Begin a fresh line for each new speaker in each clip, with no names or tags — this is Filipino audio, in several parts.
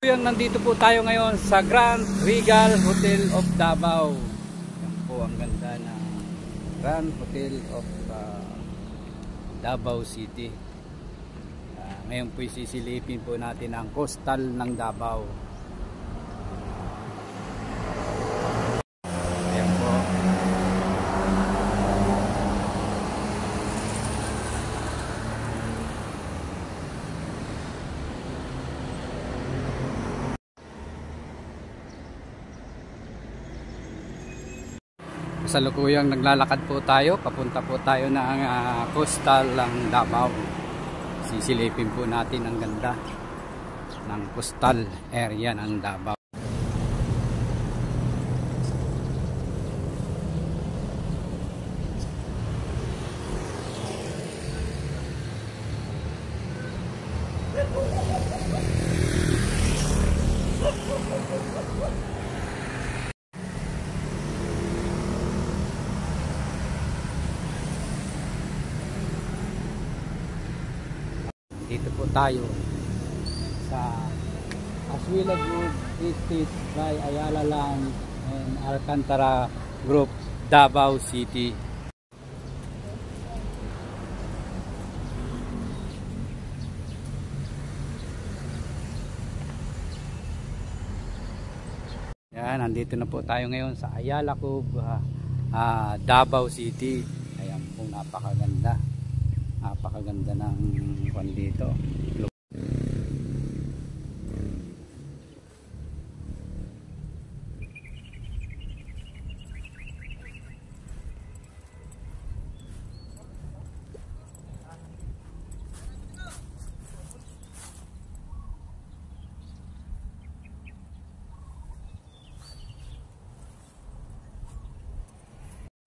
Nandito po tayo ngayon sa Grand Regal Hotel of Davao. Yan po ang ganda ng Grand Hotel of Davao City. Ngayon po sisilipin po natin ang coastal ng Davao. Ayan po. Kasalukuyang naglalakad po tayo, papunta po tayo ng coastal ng Davao. Sisilipin po natin ang ganda ng coastal area ng Davao. Dito po tayo sa Aswila Group Estate by Ayala Land and Alcantara Group, Davao City. Yan, nandito na po tayo ngayon sa Ayala Group, Davao City. Ayan po, napakaganda. Napakaganda ng kwan dito.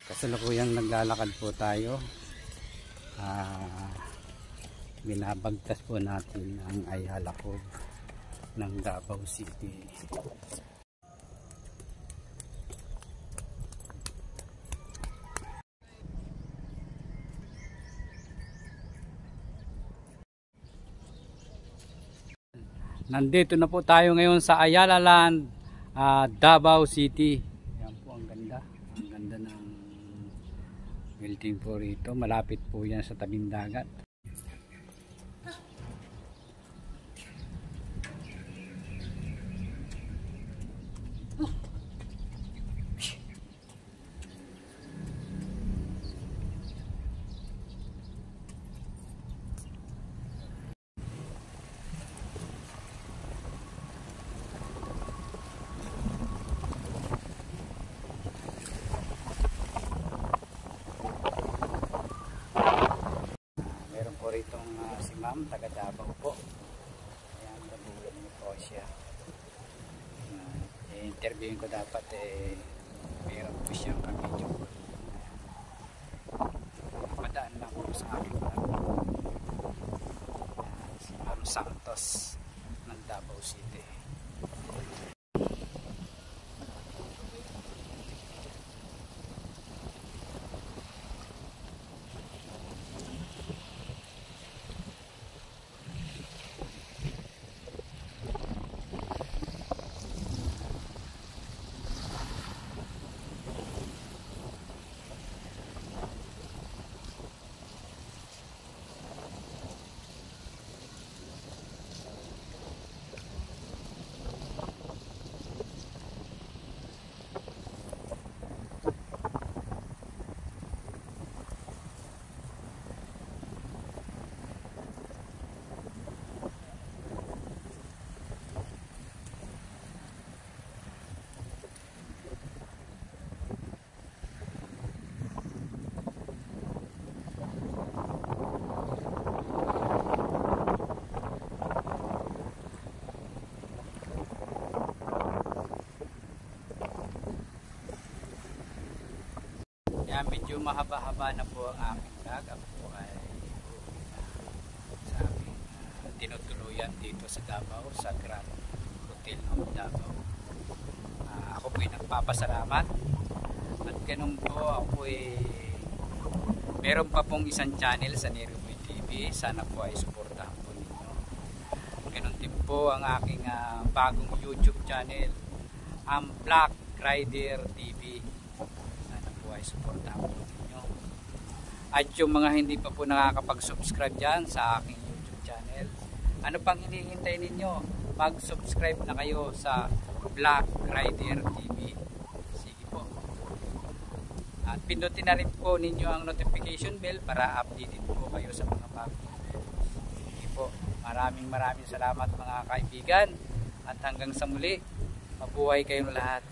Kasalukuyang naglalakad po tayo. Binabagtas po natin ang Ayala Cove ng Davao City. Nandito na po tayo ngayon sa Ayala Land, Davao City. Yan po ang ganda. Ang ganda ng building po rito. Malapit po yan sa tabing dagat. Itong si ma'am, taga Davao po. Ayan, nabulan mo po siya. I-interviewin ko dapat meron po siyang video. Padaan lang po sa akin. Si Ma'am Santos ng Davao City. Kaya medyo mahaba-haba na po ang aking vlog. Ako po ay sa aking tinutuluyan dito sa Davao, sa Grand Hotel of Davao. Ako po ay nagpapasalamat. At ganun po ako ay meron pa pong isang channel sa Neroboy TV. Sana po ay suportahan po ninyo. Ganun din po ang aking bagong YouTube channel, ang Black Rider TV. Sana po ay supportahan po ninyo. At yung mga hindi pa po nakakapag-subscribe dyan sa aking YouTube channel, ano pang hinihintay ninyo? Mag-subscribe na kayo sa Black Rider TV. Sige po. At pindutin na rin po ninyo ang notification bell para updated po kayo sa mga bagong videos. Sige po. Maraming salamat mga kaibigan. At hanggang sa muli, mabuhay kayong lahat.